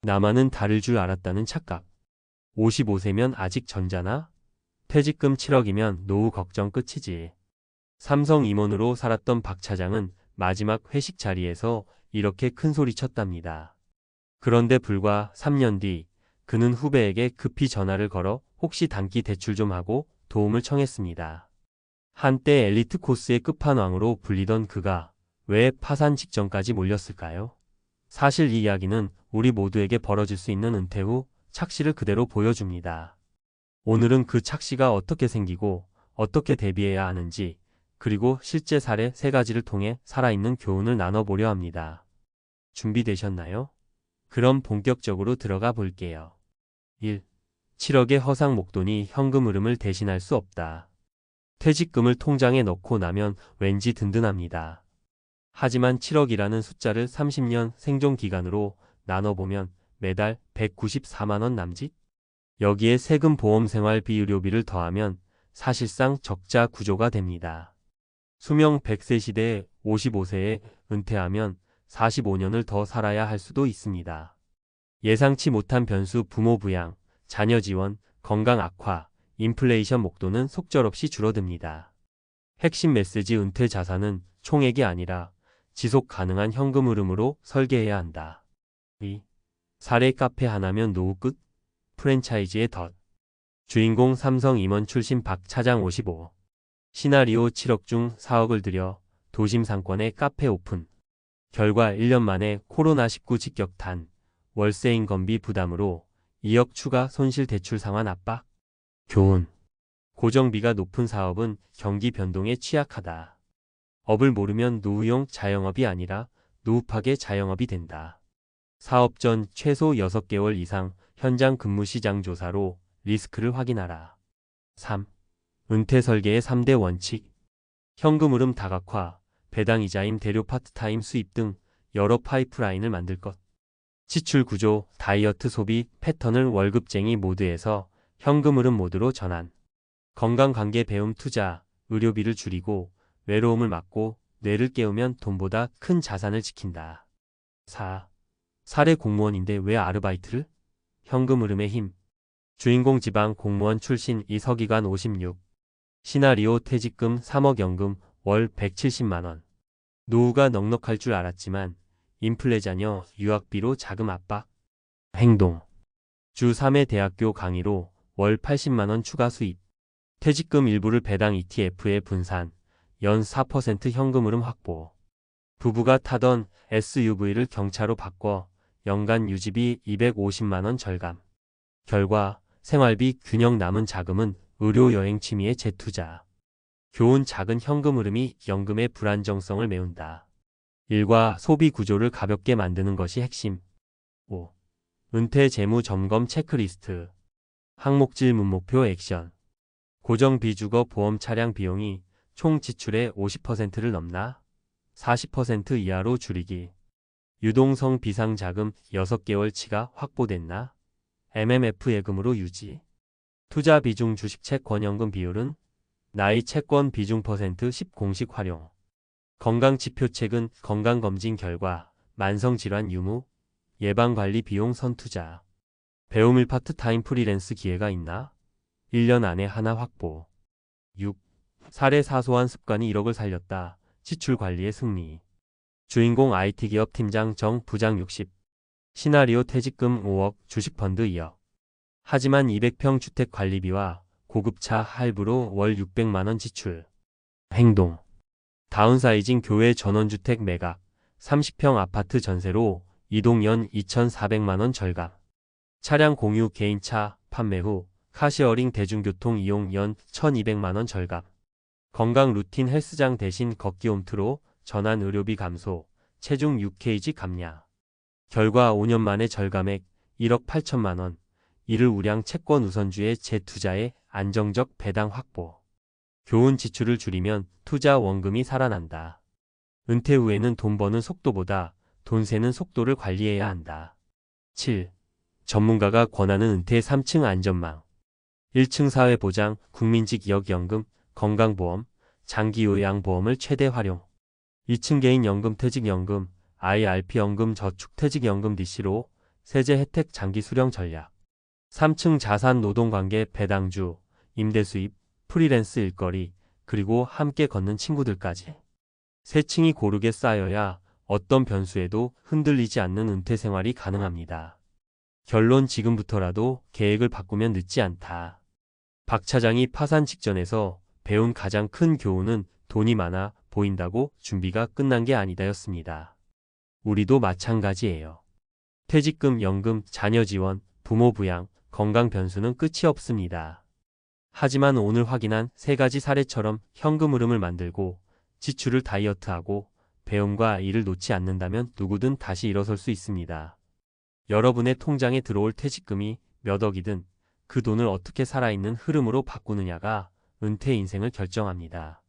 나만은 다를 줄 알았다는 착각. 55세면 아직 전자나? 퇴직금 7억이면 노후 걱정 끝이지. 삼성 임원으로 살았던 박 차장은 마지막 회식 자리에서 이렇게 큰 소리 쳤답니다. 그런데 불과 3년 뒤 그는 후배에게 급히 전화를 걸어 혹시 단기 대출 좀 하고 도움을 청했습니다. 한때 엘리트 코스의 끝판왕으로 불리던 그가 왜 파산 직전까지 몰렸을까요? 사실 이 이야기는 우리 모두에게 벌어질 수 있는 은퇴 후 착시를 그대로 보여줍니다. 오늘은 그 착시가 어떻게 생기고 어떻게 대비해야 하는지, 그리고 실제 사례 3가지를 통해 살아있는 교훈을 나눠보려 합니다. 준비되셨나요? 그럼 본격적으로 들어가 볼게요. 1. 7억의 허상 목돈이 현금 흐름을 대신할 수 없다. 퇴직금을 통장에 넣고 나면 왠지 든든합니다. 하지만 7억이라는 숫자를 30년 생존 기간으로 나눠보면 매달 194만 원 남짓? 여기에 세금, 보험, 생활비, 의료비를 더하면 사실상 적자 구조가 됩니다. 수명 100세 시대에 55세에 은퇴하면 45년을 더 살아야 할 수도 있습니다. 예상치 못한 변수, 부모 부양, 자녀 지원, 건강 악화, 인플레이션 목돈은 속절없이 줄어듭니다. 핵심 메시지: 은퇴 자산은 총액이 아니라 지속 가능한 현금 흐름으로 설계해야 한다. 2. 사례 카페 하나면 노후 끝? 프랜차이즈의 덫. 주인공 삼성 임원 출신 박 차장 55. 시나리오: 7억 중 4억을 들여 도심 상권의 카페 오픈. 결과 1년 만에 코로나19 직격탄, 월세 인건비 부담으로 2억 추가 손실, 대출 상환 압박. 교훈: 고정비가 높은 사업은 경기 변동에 취약하다. 업을 모르면 노후용 자영업이 아니라 노후 파괴 자영업이 된다. 사업 전 최소 6개월 이상 현장 근무 시장 조사로 리스크를 확인하라. 3. 은퇴 설계의 3대 원칙. 현금 흐름 다각화, 배당 이자임, 대료 파트타임 수입 등 여러 파이프라인을 만들 것. 지출 구조, 다이어트 소비 패턴을 월급쟁이 모드에서 현금 흐름 모드로 전환. 건강관계, 배움, 투자, 의료비를 줄이고 외로움을 막고 뇌를 깨우면 돈보다 큰 자산을 지킨다. 4. 사례: 공무원인데 왜 아르바이트를? 현금 흐름의 힘. 주인공 지방 공무원 출신, 이서기관 56. 시나리오: 퇴직금 3억, 연금 월 170만 원. 노후가 넉넉할 줄 알았지만 인플레, 자녀 유학비로 자금 압박. 행동: 주 3회 대학교 강의로 월 80만 원 추가 수입. 퇴직금 일부를 배당 ETF에 분산, 연 4% 현금 흐름 확보. 부부가 타던 SUV를 경차로 바꿔 연간 유지비 250만 원 절감. 결과 생활비 균형, 남은 자금은 의료, 여행, 취미에 재투자. 교훈: 작은 현금 흐름이 연금의 불안정성을 메운다. 일과 소비 구조를 가볍게 만드는 것이 핵심. 5. 은퇴 재무 점검 체크리스트. 항목질, 문목표, 액션. 고정비, 주거, 보험, 차량 비용이 총 지출의 50%를 넘나? 40% 이하로 줄이기. 유동성 비상자금 6개월치가 확보됐나? MMF 예금으로 유지. 투자 비중, 주식, 채권, 연금 비율은? 나이, 채권 비중 퍼센트 10 공식 활용. 건강지표: 최근 건강검진 결과 만성질환 유무, 예방관리 비용 선투자. 배움, 파트타임 프리랜스 기회가 있나? 1년 안에 하나 확보. 6. 사례: 사소한 습관이 1억을 살렸다. 지출 관리의 승리. 주인공 IT기업 팀장 정 부장 60. 시나리오: 퇴직금 5억, 주식펀드 2억. 하지만 200평 주택 관리비와 고급차 할부로 월 600만 원 지출. 행동: 다운사이징, 교외 전원주택 매각, 30평 아파트 전세로 이동, 연 2,400만 원 절감. 차량 공유, 개인차 판매 후 카시어링, 대중교통 이용, 연 1,200만 원 절감. 건강 루틴: 헬스장 대신 걷기, 홈트로 전환, 의료비 감소, 체중 6kg 감량. 결과 5년 만에 절감액 1억 8천만 원. 이를 우량 채권 우선주의 재투자에 안정적 배당 확보. 교훈: 지출을 줄이면 투자 원금이 살아난다. 은퇴 후에는 돈 버는 속도보다 돈 새는 속도를 관리해야 한다. 7. 전문가가 권하는 은퇴 3층 안전망. 1층 사회보장, 국민직, 여기연금, 건강보험, 장기요양보험을 최대 활용. 2층 개인연금, 퇴직연금, IRP 연금, 저축퇴직연금 DC로 세제 혜택 장기 수령 전략. 3층 자산 노동관계 배당주, 임대 수입, 프리랜스 일거리, 그리고 함께 걷는 친구들까지. 세 층이 고르게 쌓여야 어떤 변수에도 흔들리지 않는 은퇴 생활이 가능합니다. 결론 지금부터라도 계획을 바꾸면 늦지 않다. 박 차장이 파산 직전에서 배운 가장 큰 교훈은 돈이 많아 보인다고 준비가 끝난 게 아니다였습니다. 우리도 마찬가지예요. 퇴직금, 연금, 자녀 지원, 부모 부양, 건강 변수는 끝이 없습니다. 하지만 오늘 확인한 세 가지 사례처럼 현금 흐름을 만들고 지출을 다이어트하고 배움과 일을 놓지 않는다면 누구든 다시 일어설 수 있습니다. 여러분의 통장에 들어올 퇴직금이 몇 억이든 그 돈을 어떻게 살아있는 흐름으로 바꾸느냐가 은퇴 인생을 결정합니다.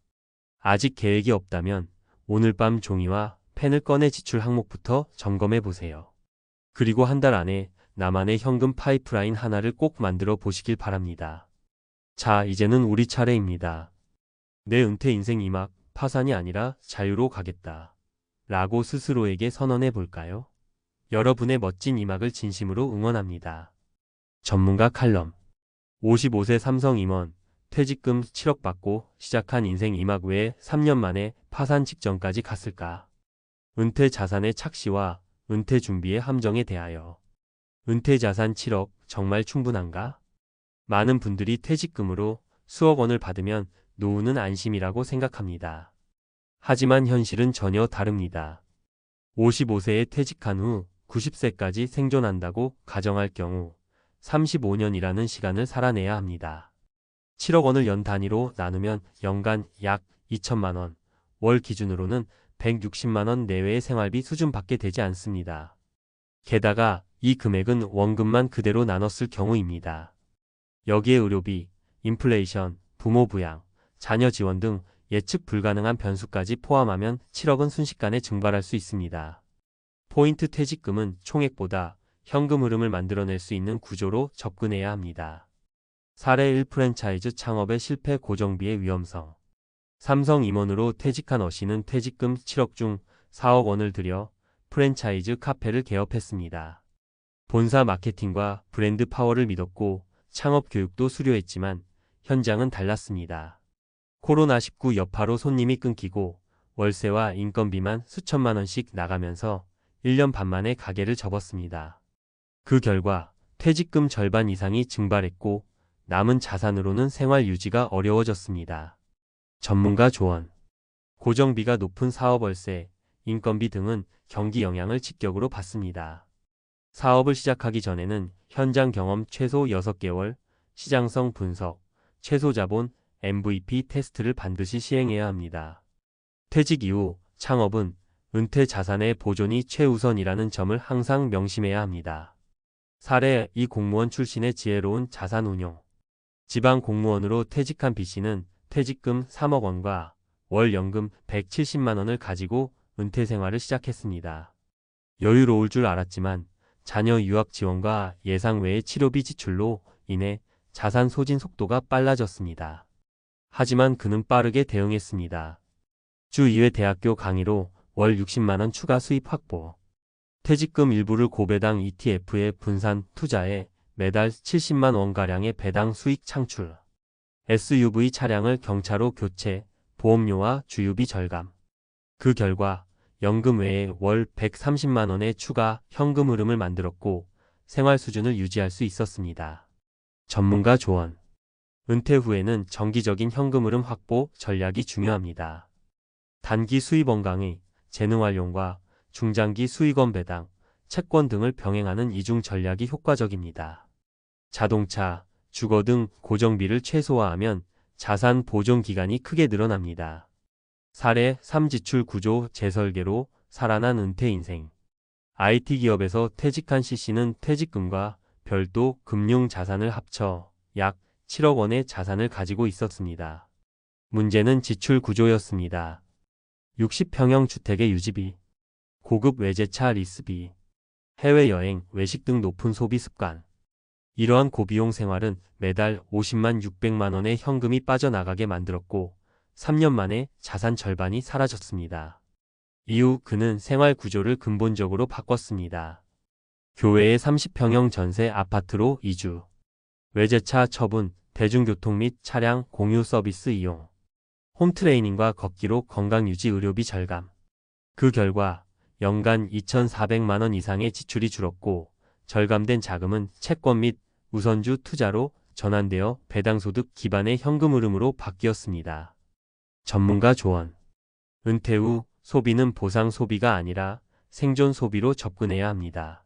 아직 계획이 없다면 오늘 밤 종이와 펜을 꺼내 지출 항목부터 점검해 보세요. 그리고 한 달 안에 나만의 현금 파이프라인 하나를 꼭 만들어 보시길 바랍니다. 자, 이제는 우리 차례입니다. 내 은퇴 인생 이막 파산이 아니라 자유로 가겠다. 라고 스스로에게 선언해 볼까요? 여러분의 멋진 이막을 진심으로 응원합니다. 전문가 칼럼. 55세 삼성 임원, 퇴직금 7억 받고 시작한 인생 이막 왜 3년 만에 파산 직전까지 갔을까? 은퇴 자산의 착시와 은퇴 준비의 함정에 대하여. 은퇴 자산 7억 정말 충분한가? 많은 분들이 퇴직금으로 수억 원을 받으면 노후는 안심이라고 생각합니다. 하지만 현실은 전혀 다릅니다. 55세에 퇴직한 후 90세까지 생존한다고 가정할 경우 35년이라는 시간을 살아내야 합니다. 7억 원을 연 단위로 나누면 연간 약 2천만 원, 월 기준으로는 160만 원 내외의 생활비 수준밖에 되지 않습니다. 게다가 이 금액은 원금만 그대로 나눴을 경우입니다. 여기에 의료비, 인플레이션, 부모 부양, 자녀 지원 등 예측 불가능한 변수까지 포함하면 7억은 순식간에 증발할 수 있습니다. 포인트 퇴직금은 총액보다 현금 흐름을 만들어낼 수 있는 구조로 접근해야 합니다. 사례 1 프랜차이즈 창업의 실패 고정비의 위험성. 삼성 임원으로 퇴직한 어 씨는 퇴직금 7억 중 4억 원을 들여 프랜차이즈 카페를 개업했습니다. 본사 마케팅과 브랜드 파워를 믿었고 창업 교육도 수료했지만 현장은 달랐습니다. 코로나19 여파로 손님이 끊기고 월세와 인건비만 수천만 원씩 나가면서 1년 반 만에 가게를 접었습니다. 그 결과 퇴직금 절반 이상이 증발했고 남은 자산으로는 생활 유지가 어려워졌습니다. 전문가 조언. 고정비가 높은 사업 월세, 인건비 등은 경기 영향을 직격으로 받습니다. 사업을 시작하기 전에는 현장 경험 최소 6개월, 시장성 분석, 최소 자본, MVP 테스트를 반드시 시행해야 합니다. 퇴직 이후 창업은 은퇴 자산의 보존이 최우선이라는 점을 항상 명심해야 합니다. 사례 2 공무원 출신의 지혜로운 자산 운용. 지방 공무원으로 퇴직한 B씨는 퇴직금 3억 원과 월 연금 170만 원을 가지고 은퇴 생활을 시작했습니다. 여유로울 줄 알았지만 자녀 유학 지원과 예상 외의 치료비 지출로 인해 자산 소진 속도가 빨라졌습니다. 하지만 그는 빠르게 대응했습니다. 주 2회 대학교 강의로 월 60만 원 추가 수입 확보. 퇴직금 일부를 고배당 ETF에 분산 투자해 매달 70만 원가량의 배당 수익 창출. SUV 차량을 경차로 교체, 보험료와 주유비 절감. 그 결과 연금 외에 월 130만 원의 추가 현금 흐름을 만들었고 생활 수준을 유지할 수 있었습니다. 전문가 조언. 은퇴 후에는 정기적인 현금 흐름 확보 전략이 중요합니다. 단기 수입 원강의 재능 활용과 중장기 수익원 배당, 채권 등을 병행하는 이중 전략이 효과적입니다. 자동차, 주거 등 고정비를 최소화하면 자산 보존 기간이 크게 늘어납니다. 사례 3 지출 구조 재설계로 살아난 은퇴 인생. IT 기업에서 퇴직한 C씨는 퇴직금과 별도 금융 자산을 합쳐 약 7억 원의 자산을 가지고 있었습니다. 문제는 지출 구조였습니다. 60평형 주택의 유지비, 고급 외제차 리스비, 해외여행, 외식 등 높은 소비 습관. 이러한 고비용 생활은 매달 50만 600만 원의 현금이 빠져나가게 만들었고 3년 만에 자산 절반이 사라졌습니다. 이후 그는 생활 구조를 근본적으로 바꿨습니다. 교외의 30평형 전세 아파트로 이주. 외제차 처분, 대중교통 및 차량 공유 서비스 이용. 홈트레이닝과 걷기로 건강유지 의료비 절감. 그 결과 연간 2,400만 원 이상의 지출이 줄었고 절감된 자금은 채권 및 우선주 투자로 전환되어 배당소득 기반의 현금 흐름으로 바뀌었습니다. 전문가 조언. 은퇴 후 소비는 보상 소비가 아니라 생존 소비로 접근해야 합니다.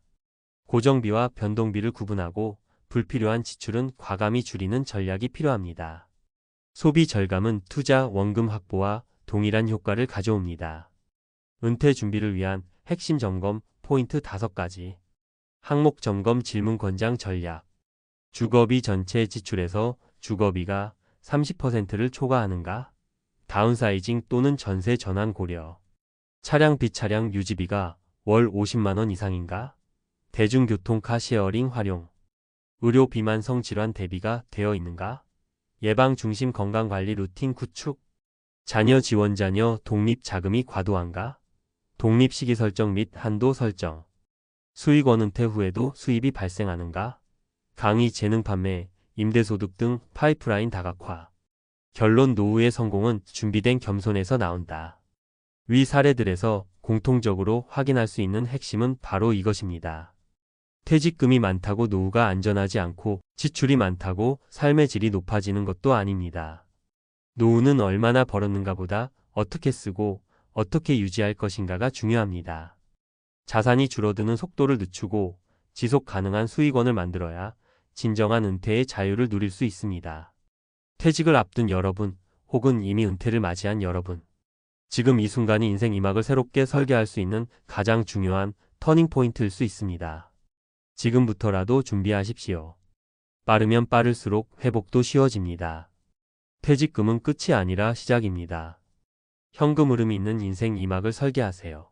고정비와 변동비를 구분하고 불필요한 지출은 과감히 줄이는 전략이 필요합니다. 소비 절감은 투자 원금 확보와 동일한 효과를 가져옵니다. 은퇴 준비를 위한 핵심 점검 포인트 5가지. 항목 점검 질문 권장 전략. 주거비 전체 지출에서 주거비가 30%를 초과하는가? 다운사이징 또는 전세 전환 고려. 차량 비차량 유지비가 월 50만 원 이상인가? 대중교통 카시어링 활용. 의료 비만성 질환 대비가 되어 있는가? 예방 중심 건강관리 루틴 구축. 자녀 지원 자녀 독립 자금이 과도한가? 독립 시기 설정 및 한도 설정. 수익원 은퇴 후에도 수입이 발생하는가? 강의 재능 판매, 임대소득 등 파이프라인 다각화. 결론 노후의 성공은 준비된 겸손에서 나온다. 위 사례들에서 공통적으로 확인할 수 있는 핵심은 바로 이것입니다. 퇴직금이 많다고 노후가 안전하지 않고 지출이 많다고 삶의 질이 높아지는 것도 아닙니다. 노후는 얼마나 벌었는가 보다 어떻게 쓰고 어떻게 유지할 것인가가 중요합니다. 자산이 줄어드는 속도를 늦추고 지속 가능한 수익원을 만들어야 진정한 은퇴의 자유를 누릴 수 있습니다. 퇴직을 앞둔 여러분, 혹은 이미 은퇴를 맞이한 여러분. 지금 이 순간이 인생 2막을 새롭게 설계할 수 있는 가장 중요한 터닝포인트일 수 있습니다. 지금부터라도 준비하십시오. 빠르면 빠를수록 회복도 쉬워집니다. 퇴직금은 끝이 아니라 시작입니다. 현금 흐름이 있는 인생 2막을 설계하세요.